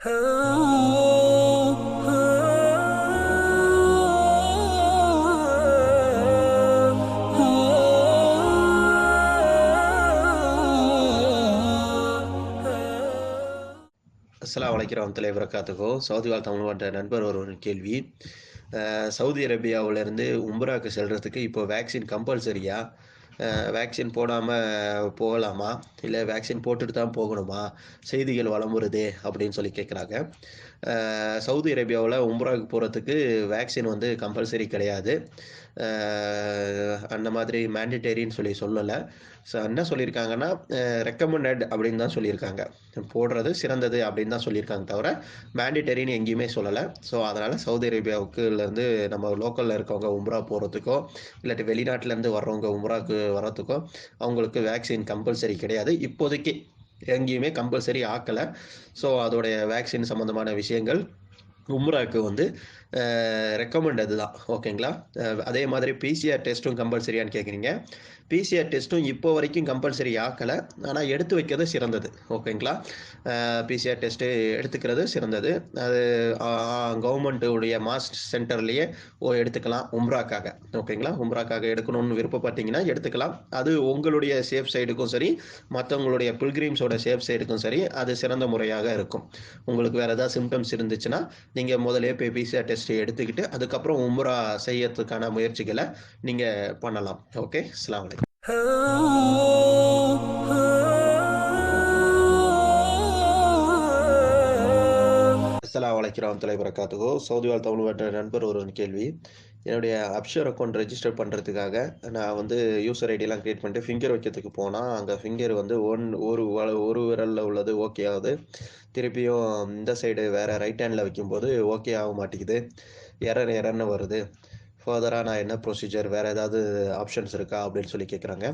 அஸ்ஸலாமு அலைக்கும் வரஹ்மத்துல்லாஹி வபரகாத்துஹு. சவுதி வாழ் தமிழ் என்ற நண்பர் ஒருவரின் கேள்வி. சவுதி அரேபியாவிலேருந்து உம்ராக்கு செல்றதுக்கு இப்போ வேக்சின் கம்பல்சரியா? வேக்சின் போடாமல் போகலாமா, இல்லை வேக்சின் போட்டுட்டு தான் போகணுமா? செய்திகள் வலம் வருதே அப்படின்னு சொல்லி கேட்குறாங்க. சவுதி அரேபியாவில் உம்ராவுக்கு போகிறதுக்கு வேக்சின் வந்து கம்பல்சரி கிடையாது. அந்த மாதிரி மேண்டிட்டரின்னு சொல்லி சொல்லலை. ஸோ என்ன சொல்லியிருக்காங்கன்னா, ரெக்கமெண்டட் அப்படின்னு தான் சொல்லியிருக்காங்க. போடுறது சிறந்தது அப்படின்னு தான் சொல்லியிருக்காங்க தவிர மேண்டிட்டரின்னு எங்கேயுமே சொல்லலை. ஸோ அதனால் சவுதி அரேபியாவுக்குலேருந்து நம்ம லோக்கலில் இருக்கவங்க உம்ரா போகிறதுக்கோ, இல்லாட்டி வெளிநாட்டிலேருந்து வர்றவங்க உம்ராவுக்கு வர்றதுக்கோ அவங்களுக்கு வேக்சின் கம்பல்சரி கிடையாது. இப்போதைக்கு எங்கேயுமே கம்பல்சரி ஆக்கலை. ஸோ அதோடைய வேக்சின் சம்மந்தமான விஷயங்கள் உம்ராவுக்கு வந்து ரெக்கமெண்டது தான். ஓகேங்களா? அதே மாதிரி பிசிஆர் டெஸ்ட்டும் கம்பல்சரியான்னு கேட்குறீங்க. பிசிஆர் டெஸ்ட்டும் இப்போ வரைக்கும் கம்பல்சரி ஆக்கலை. ஆனால் எடுத்து வைக்கிறது சிறந்தது. ஓகேங்களா? பிசிஆர் டெஸ்ட்டு எடுத்துக்கிறது சிறந்தது. அது கவர்மெண்ட்டுடைய மாஸ் சென்டர்லேயே எடுத்துக்கலாம் உம்ராக்காக. ஓகேங்களா? உம்ராக்காக எடுக்கணும்னு விருப்பப்பட்டீங்கன்னா எடுத்துக்கலாம். அது உங்களுடைய சேஃப் சைடுக்கும் சரி, மற்றவங்களுடைய பில்கிரிம்ஸோட சேஃப் சைடுக்கும் சரி, அது சிறந்த முறையாக இருக்கும். உங்களுக்கு வேறு ஏதாவது சிம்டம்ஸ் இருந்துச்சுன்னா நீங்கள் முதலே போய் பிசிஆர் டெஸ்ட் எடுத்துக்கிட்டு அதுக்கப்புறம் உம்ரா செய்யறதுக்கான முயற்சிகளை நீங்கள் பண்ணலாம். ஓகே, அஸ்ஸலாமு அலைக்கும். அஸ்ஸலாமு அலைக்கும் வரஹ்மத்துல்லாஹி வபரகாத்துஹு. சவுதி வாழ் தமிழ் என்ற நண்பர் ஒரு கேள்வி. என்னுடைய அப்ஷர் அக்கௌண்ட் ரெஜிஸ்டர் பண்ணுறதுக்காக நான் வந்து யூசர் ஐடியெலாம் க்ரியேட் பண்ணிட்டு ஃபிங்கர் வைக்கிறதுக்கு போனால் அங்கே ஃபிங்கர் வந்து ஒரு விரலில் உள்ளது ஓகே ஆகுது. திருப்பியும் இந்த சைடு வேறு ரைட் ஹேண்டில் வைக்கும்போது ஓகே ஆக மாட்டேங்குது. எரர்னு வருது. ஃபர்தராக நான் என்ன ப்ரொசீஜர், வேறு ஏதாவது ஆப்ஷன்ஸ் இருக்கா அப்படின்னு சொல்லி கேட்குறாங்க.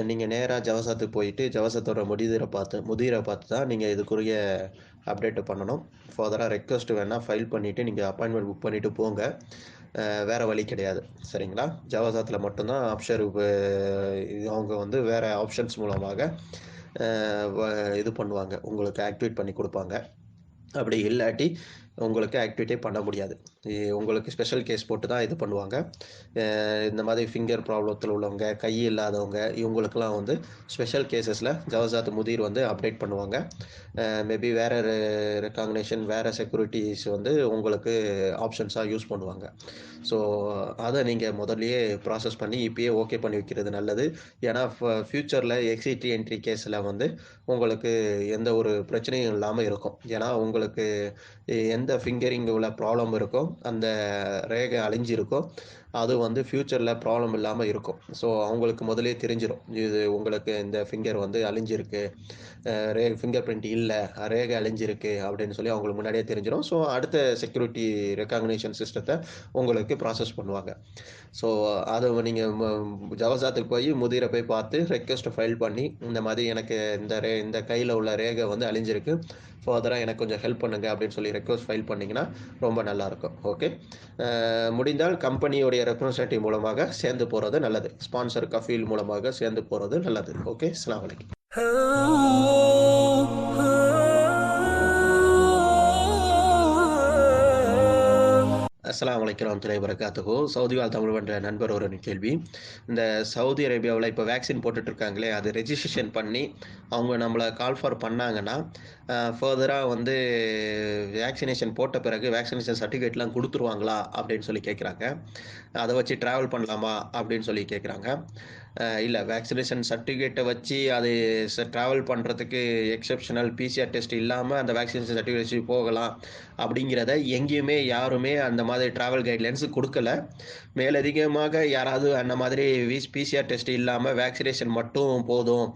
நீங்கள் நேராக ஜவசாத்துக்கு போயிட்டு ஜவசாத்தோட முதீரை பார்த்து தான் நீங்கள் இதுக்குரிய அப்டேட்டு பண்ணணும். ஃபர்தராக ரெக்வஸ்ட் வேணால் ஃபைல் பண்ணிவிட்டு நீங்கள் அப்பாயின்மெண்ட் புக் பண்ணிவிட்டு போங்க. வேறு வழி கிடையாது. சரிங்களா? ஜவசாத்தில் மட்டும்தான் அப்ஷர் அவங்க வந்து வேறு ஆப்ஷன்ஸ் மூலமாக இது பண்ணுவாங்க, உங்களுக்கு ஆக்டிவேட் பண்ணி கொடுப்பாங்க. அப்படி இல்லாட்டி உங்களுக்கு ஆக்டிவேட்டே பண்ண முடியாது. உங்களுக்கு ஸ்பெஷல் கேஸ் போட்டு தான் இது பண்ணுவாங்க. இந்த மாதிரி ஃபிங்கர் ப்ராப்ளத்தில் உள்ளவங்க, கை இல்லாதவங்க, இவங்களுக்கெல்லாம் வந்து ஸ்பெஷல் கேசஸில் ஜவசாத் முதீர் வந்து அப்டேட் பண்ணுவாங்க. மேபி வேறு ரெக்காக்னேஷன், வேறு செக்யூரிட்டிஸ் வந்து உங்களுக்கு ஆப்ஷன்ஸாக யூஸ் பண்ணுவாங்க. ஸோ அதை நீங்கள் முதல்லையே ப்ராசஸ் பண்ணி இப்பயே ஓகே பண்ணி வைக்கிறது நல்லது. ஏன்னா ஃப்யூச்சரில் எக்ஸிட் என்ட்ரி கேஸில் வந்து உங்களுக்கு எந்த ஒரு பிரச்சனையும் இல்லாமல் இருக்கும். ஏன்னா உங்களுக்கு எந்த ஃபிங்கரிங் உள்ள ப்ராப்ளம் இருக்கோ, அந்த ரேகை அழிஞ்சிருக்கோ, அது வந்து ஃப்யூச்சரில் ப்ராப்ளம் இல்லாமல் இருக்கும். ஸோ அவங்களுக்கு முதலே தெரிஞ்சிடும், இது உங்களுக்கு இந்த ஃபிங்கர் வந்து அழிஞ்சிருக்கு, ஃபிங்கர் பிரிண்ட் இல்லை, ரேகை அழிஞ்சிருக்கு அப்படின்னு சொல்லி அவங்களுக்கு முன்னாடியே தெரிஞ்சிடும். ஸோ அடுத்த செக்யூரிட்டி ரெக்காக்னிஷன் சிஸ்டத்தை உங்களுக்கு ப்ராசஸ் பண்ணுவாங்க. ஸோ அதை நீங்கள் ஜவசாத்துக்கு போய் முதிரை போய் பார்த்து ரெக்வெஸ்ட்டை ஃபைல் பண்ணி, இந்த மாதிரி எனக்கு இந்த கையில் உள்ள ரேகை வந்து அழிஞ்சிருக்கு, ஃபர்தராக எனக்கு கொஞ்சம் ஹெல்ப் பண்ணுங்கள் அப்படின்னு சொல்லி ரெக்வெஸ்ட் ஃபைல் பண்ணிங்கன்னா ரொம்ப நல்லாயிருக்கும். ஓகே, முடிந்தால் கம்பெனியோடைய ரெப்ரசன்டேட்டிவ் மூலமாக சேர்ந்து போகிறது நல்லது. ஸ்பான்சர் கஃபீல் மூலமாக சேர்ந்து போகிறது நல்லது. ஓகே, அஸ்ஸலாமு அலைக்கும். அஸ்ஸலாமு அலைக்கும் வரஹ்மத்துல்லாஹி வபரகாத்துஹு. சவுதி வாழ் தமிழ் என்ற நண்பர் ஒரு கேள்வி. இந்த சவுதி அரேபியாவில் இப்போ வேக்சின் போட்டுட்ருக்காங்களே, அது ரெஜிஸ்ட்ரேஷன் பண்ணி அவங்க நம்மளை கால் ஃபார் பண்ணாங்கன்னா ஃபர்தராக வந்து வேக்சினேஷன் போட்ட பிறகு வேக்சினேஷன் சர்டிஃபிகேட்லாம் கொடுத்துருவாங்களா அப்படின்னு சொல்லி கேட்குறாங்க. அதை வச்சு ட்ராவல் பண்ணலாமா அப்படின்னு சொல்லி கேட்குறாங்க. இல்லை, வேக்சினேஷன் சர்டிஃபிகேட்டை வச்சு அது ட்ராவல் பண்ணுறதுக்கு எக்ஸப்ஷனல் பிசிஆர் டெஸ்ட் இல்லாமல் அந்த வேக்சினேஷன் சர்டிஃபிகேட் வச்சு போகலாம் அப்படிங்கிறத எங்கேயுமே யாருமே அந்த மாதிரி ட்ராவல் கைட்லைன்ஸ் கொடுக்கல. மேலதிகமாக யாராவது அந்த மாதிரி பிசிஆர் டெஸ்ட் இல்லாமல் வேக்சினேஷன் மட்டும் போதும்,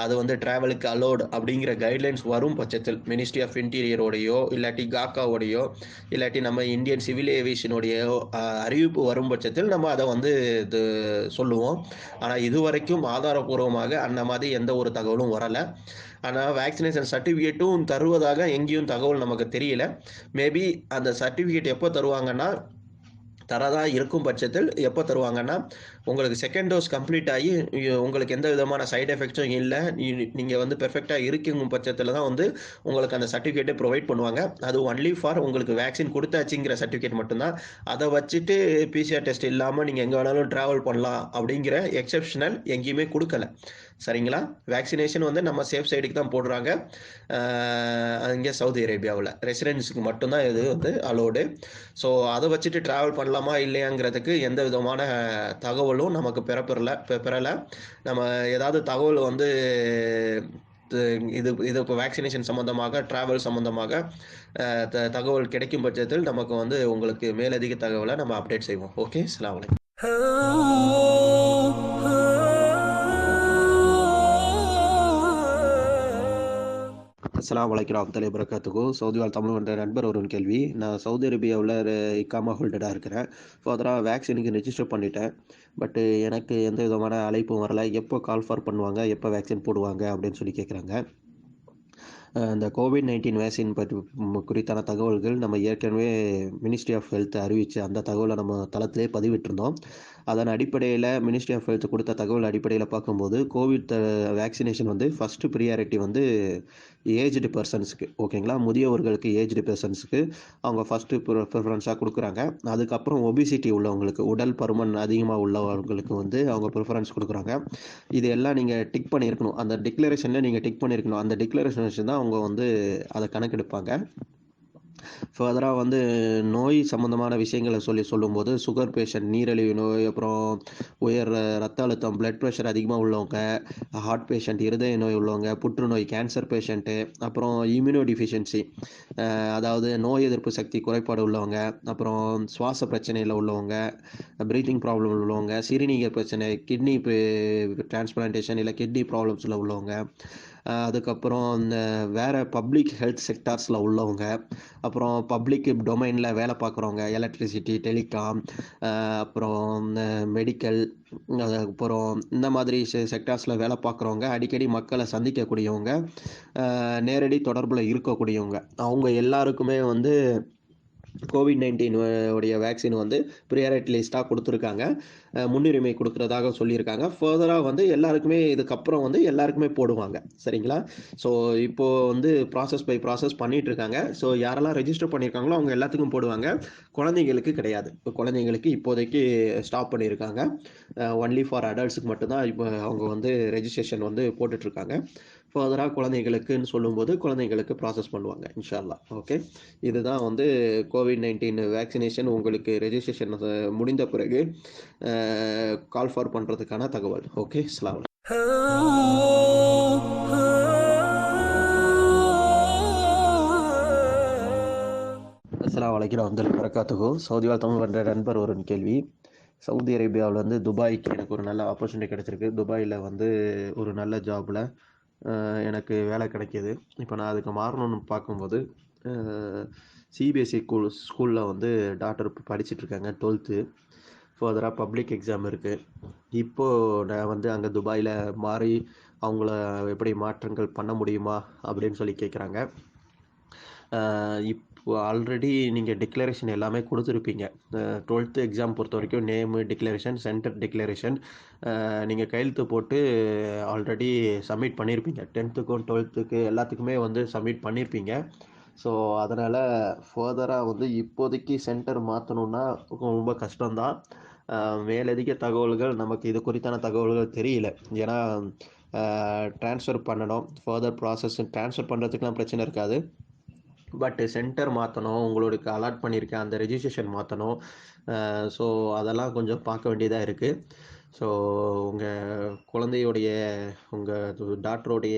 அது வந்து ட்ராவலுக்கு அலோடு அப்படிங்கிற கைட்லைன்ஸ் வரும் பட்சத்தில் மினிஸ்ட்ரி ஆஃப் இன்டீரியரோடையோ இல்லாட்டி காக்காவோடையோ இல்லாட்டி நம்ம இந்தியன் சிவில் ஏவியேஷனுடையோ அறிவிப்பு வரும் பட்சத்தில் நம்ம அதை வந்து இது சொல்லுவோம். ஆனால் இதுவரைக்கும் ஆதாரபூர்வமாக அந்த மாதிரி எந்த ஒரு தகவலும் வரலை. ஆனால் வேக்சினேஷன் சர்டிஃபிகேட்டும் தருவதாக எங்கேயும் தகவல் நமக்கு தெரியல. மேபி அந்த சர்டிஃபிகேட் எப்போ தருவாங்கன்னா, தரதா இருக்கும் பட்சத்தில் எப்போ தருவாங்கன்னா, உங்களுக்கு செகண்ட் டோஸ் கம்ப்ளீட் ஆகி உங்களுக்கு எந்த விதமான சைட் எஃபெக்ட்ஸும் இல்ல. நீங்க வந்து பெர்ஃபெக்ட்டா இருக்கும் பட்சத்தில தான் வந்து உங்களுக்கு அந்த சர்டிஃபிகேட்டே ப்ரொவைட் பண்ணுவாங்க. அது ஒன்லி ஃபார் உங்களுக்கு வேக்சின் குடுத்தாச்சுங்கிற சர்டிஃபிகேட் மட்டும் தான். அத வச்சுட்டு பிசிஆர் டெஸ்ட் இல்லாம நீங்க எங்க வேணாலும் டிராவல் பண்ணலாம் அப்படிங்கிற எக்செப்ஷனல் எங்கேயுமே குடுக்கல. சரிங்களா? வேக்சினேஷன் வந்து நம்ம சேஃப் சைடுக்கு தான் போடுறாங்க. இங்க சவுதி அரேபியாவுல. ரெசிடென்ட்ஸ்க்கு மட்டும் தான் இது வந்து அலோவ்டு. ஸோ அத வச்சுட்டு டிராவல் பண்ணலாமா இல்லையாங்கிறதுக்கு எந்த விதமான தகவலும் நமக்கு பெறல. நம்ம ஏதாவது தகவல் வந்து து இது இது இப்போ வேக்சினேஷன் சம்மந்தமாக, டிராவல் சம்மந்தமாக தகவல் கிடைக்கும் பட்சத்தில் நமக்கு வந்து உங்களுக்கு மேலதிக தகவல நம்ம அப்டேட் செய்வோம். ஓகே. அஸ்ஸலாமு அலைக்கும். அஸ்ஸலாமு அலைக்கும் வரஹ்மத்துல்லாஹி வபரகாத்துஹு. சவுதி வாழ் தமிழ் என்ற நண்பர் ஒருவன் கேள்வி. நான் சவுதி அரேபியாவுல இக்காமா ஹோல்டரா இருக்கிறேன். ஃபர்தரா வேக்சினுக்கு ரெஜிஸ்டர் பண்ணிட்டேன். பட் எனக்கு எந்த விதமான அழைப்பும் வரல. எப்போ கால் ஃபார் பண்ணுவாங்க? எப்போ வேக்சின் போடுவாங்க? அப்படின்னு சொல்லி கேட்குறாங்க. இந்த கோவிட்-19 வேக்சின் குறித்தான தகவல்கள் நம்ம ஏற்கனவே மினிஸ்ட்ரி ஆஃப் ஹெல்த் அறிவிச்சு அந்த தகவலை நம்ம தளத்திலே பதிவிட்டிருந்தோம். அதன் அடிப்படையில் மினிஸ்ட்ரி ஆஃப் ஹெல்த் கொடுத்த தகவல் அடிப்படையில் பார்க்கும்போது கோவிட் வேக்சினேஷன் வந்து ஃபஸ்ட்டு ப்ரியாரிட்டி வந்து ஏஜ்டு பர்சன்ஸுக்கு, ஓகேங்களா, முதியவர்களுக்கு, ஏஜ்டு பர்சன்ஸுக்கு அவங்க ஃபஸ்ட்டு ப்ரிஃபரன்ஸாக கொடுக்குறாங்க. அதுக்கப்புறம் ஒபிசிட்டி உள்ளவங்களுக்கு, உடல் பருமன் அதிகமாக உள்ளவர்களுக்கு வந்து அவங்க ப்ரிஃபரன்ஸ் கொடுக்குறாங்க. இது எல்லாம் நீங்கள் டிக் பண்ணியிருக்கணும். அந்த டிக்ளரேஷனில் நீங்கள் டிக் பண்ணியிருக்கணும். அந்த டிக்ளரேஷன் வச்சு தான் அவங்க வந்து அதை கணக்கெடுப்பாங்க. ஃபர்தராக வந்து நோய் சம்மந்தமான விஷயங்களை சொல்லும்போது சுகர் பேஷண்ட், நீரிழிவு நோய், அப்புறம் உயர் ரத்த அழுத்தம், பிளட் ப்ரெஷர் அதிகமாக உள்ளவங்க, ஹார்ட் பேஷண்ட், இருதய நோய் உள்ளவங்க, புற்றுநோய், கேன்சர் பேஷண்ட்டு, அப்புறம் இம்யூனோ டிஃபிஷியன்சி, அதாவது நோய் எதிர்ப்பு சக்தி குறைபாடு உள்ளவங்க, அப்புறம் சுவாச பிரச்சனையில் உள்ளவங்க, ப்ரீத்திங் ப்ராப்ளம் உள்ளவங்க, சிறுநீரக பிரச்சனை, கிட்னி டிரான்ஸ்பிளான்டேஷன் இல்லை கிட்னி ப்ராப்ளம்ஸில் உள்ளவங்க, அதுக்கப்புறம் இந்த வேறு பப்ளிக் ஹெல்த் செக்டார்ஸில் உள்ளவங்க, அப்புறம் பப்ளிக் டொமைனில் வேலை பார்க்குறவங்க, எலக்ட்ரிசிட்டி, டெலிகாம், அப்புறம் மெடிக்கல், அதுக்கப்புறம் இந்த மாதிரி செக்டார்ஸில் வேலை பார்க்குறவங்க, அடிக்கடி மக்களை சந்திக்கக்கூடியவங்க, நேரடி தொடர்பில் இருக்கக்கூடியவங்க, அவங்க எல்லாருக்குமே வந்து கோவிட்-19 உடைய வேக்சின் வந்து ப்ரியாரிட்டி லிஸ்ட்டாக கொடுத்துருக்காங்க. முன்னுரிமை கொடுக்குறதாக சொல்லியிருக்காங்க. ஃபர்தராக வந்து எல்லாருக்குமே இதுக்கப்புறம் வந்து எல்லாருக்குமே போடுவாங்க. சரிங்களா? ஸோ இப்போது வந்து ப்ராசஸ் பை ப்ராசஸ் பண்ணிகிட்ருக்காங்க. ஸோ யாரெல்லாம் ரெஜிஸ்டர் பண்ணியிருக்காங்களோ அவங்க எல்லாத்துக்கும் போடுவாங்க. குழந்தைங்களுக்கு கிடையாது. இப்போ குழந்தைங்களுக்கு இப்போதைக்கு ஸ்டாப் பண்ணியிருக்காங்க. ஒன்லி ஃபார் அடல்ட்ஸுக்கு மட்டும்தான் இப்போ அவங்க வந்து ரெஜிஸ்ட்ரேஷன் வந்து போட்டுட்ருக்காங்க. ஃபர்தராக குழந்தைகளுக்குன்னு சொல்லும்போது குழந்தைங்களுக்கு ப்ராசஸ் பண்ணுவாங்க இன்ஷா அல்லாஹ். ஓகே. இதுதான் வந்து கோவிட்-19 வேக்சினேஷன் உங்களுக்கு ரெஜிஸ்ட்ரேஷன் முடிந்த பிறகு கால் ஃபார் பண்ணுறதுக்கான தகவல். ஓகே. அஸ்ஸலாமு அலைக்கும் வரஹ்மத்துல்லாஹி வபரகாத்துஹு. சவுதி வாழ் தமிழ் என்ற நண்பர் ஒரு கேள்வி. சவுதி அரேபியாவில் வந்து துபாய்க்கு எனக்கு ஒரு நல்ல ஆப்பர்ச்சுனிட்டி கிடச்சிருக்கு. துபாயில் வந்து ஒரு நல்ல ஜாபில் எனக்கு வேலை கிடைக்கிது. இப்போ நான் அதுக்கு மாறணும்னு பார்க்கும்போது சிபிஎஸ்சி ஸ்கூலில் வந்து டாக்டர் படிச்சிட்ருக்காங்க 12th. ஃபர்தராக பப்ளிக் எக்ஸாம் இருக்குது. இப்போது நான் வந்து அங்கே துபாயில் மாறி அவங்கள எப்படி மாற்றங்கள் பண்ண முடியுமா அப்படின்னு சொல்லி கேட்குறாங்க. இப்போ ஆல்ரெடி நீங்கள் டிக்ளரேஷன் எல்லாமே கொடுத்துருப்பீங்க. 12th எக்ஸாம் பொறுத்த வரைக்கும் நேமு டிக்ளரேஷன், சென்டர் டிக்ளரேஷன் நீங்கள் கையெழுத்து போட்டு ஆல்ரெடி சப்மிட் பண்ணியிருப்பீங்க. 10th-க்கும் 12th-க்கு எல்லாத்துக்குமே வந்து சப்மிட் பண்ணியிருப்பீங்க. ஸோ அதனால் ஃபர்தராக வந்து இப்போதைக்கு சென்டர் மாற்றணுன்னா ரொம்ப கஷ்டம்தான். மேலதிக தகவல்கள் நமக்கு இது குறித்தான தகவல்கள் தெரியல. ஏன்னா ட்ரான்ஸ்ஃபர் பண்ணணும். ஃபர்தர் ப்ராசஸ் ட்ரான்ஸ்ஃபர் பண்ணுறதுக்குலாம் பிரச்சனை இருக்காது. பட் சென்டர் மாற்றணும், உங்களுக்கு அலாட் பண்ணியிருக்கேன் அந்த ரெஜிஸ்ட்ரேஷன் மாற்றணும். ஸோ அதெல்லாம் கொஞ்சம் பார்க்க வேண்டியதாக இருக்குது. ஸோ உங்கள் குழந்தையுடைய, உங்கள் டாக்டருடைய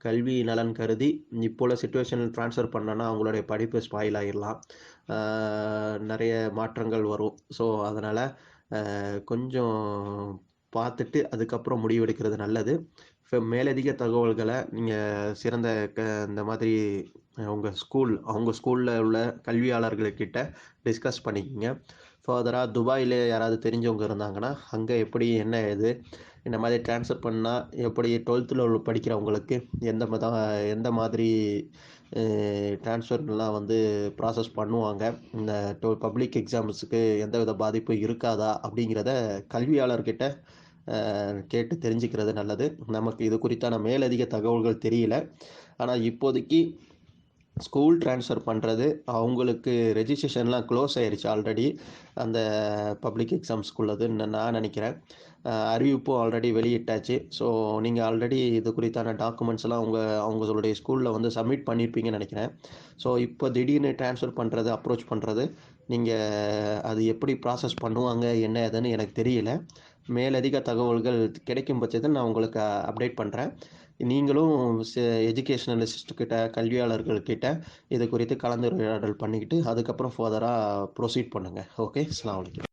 கல்வி நலன் கருதி இப்போ உள்ள சிச்சுவேஷனில் ட்ரான்ஸ்ஃபர் பண்ணோன்னா அவங்களுடைய படிப்பு ஸ்பாயில் ஆகிடலாம். நிறைய மாற்றங்கள் வரும். ஸோ அதனால் கொஞ்சம் பார்த்துட்டு அதுக்கப்புறம் முடிவெடுக்கிறது நல்லது. மேலதிக தகவல்களை நீங்கள் சிறந்த இந்த மாதிரி அவங்க ஸ்கூலில் உள்ள கல்வியாளர்கள்கிட்ட டிஸ்கஸ் பண்ணிக்கோங்க. ஃபர்தராக துபாயில் யாராவது தெரிஞ்சவங்க இருந்தாங்கன்னா அங்கே எப்படி என்ன ஏது இந்த மாதிரி ட்ரான்ஸ்ஃபர் பண்ணால் எப்படி 12th படிக்கிறவங்களுக்கு எந்த மாதிரி ட்ரான்ஸ்ஃபர்லாம் வந்து ப்ராசஸ் பண்ணுவாங்க. இந்த பப்ளிக் எக்ஸாம்ஸுக்கு எந்தவித பாதிப்பும் இருக்காதா? அப்படிங்கிறத கல்வியாளர்கிட்ட கேட்டு தெரிஞ்சுக்கிறது நல்லது. நமக்கு இது குறித்தான மேலதிக தகவல்கள் தெரியல. ஆனா இப்போதைக்கு ஸ்கூல் ட்ரான்ஸ்ஃபர் பண்ணுறது அவங்களுக்கு ரெஜிஸ்ட்ரேஷன்லாம் க்ளோஸ் ஆயிருச்சு ஆல்ரெடி. அந்த பப்ளிக் எக்ஸாம்ஸ்க்குள்ளதுன்னு நான் நினைக்கிறேன். அறிவிப்பும் ஆல்ரெடி வெளியிட்டாச்சு. ஸோ நீங்கள் ஆல்ரெடி இது குறித்தான டாக்குமெண்ட்ஸ்லாம் அவங்களுடைய ஸ்கூலில் வந்து சப்மிட் பண்ணியிருப்பீங்கன்னு நினைக்கிறேன். ஸோ இப்போ திடீர்னு ட்ரான்ஸ்ஃபர் பண்ணுறது அப்ரோச் பண்ணுறது நீங்கள் அது எப்படி ப்ராசஸ் பண்ணுவாங்க என்ன ஏதுன்னு எனக்கு தெரியல. மேலதிக தகவல்கள் கிடைக்கும் பட்சத்தில் நான் உங்களுக்கு அப்டேட் பண்ணுறேன். நீங்களும் எஜுகேஷனலிஸ்ட் கிட்ட கல்வியாளர்கள் கிட்ட இது குறித்து கலந்துரையாடல் பண்ணிக்கிட்டு அதுக்கப்புறம் ஃபர்தராக ப்ரொசீட் பண்ணுங்கள். ஓகே, அஸ்ஸலாமு அலைக்கும்.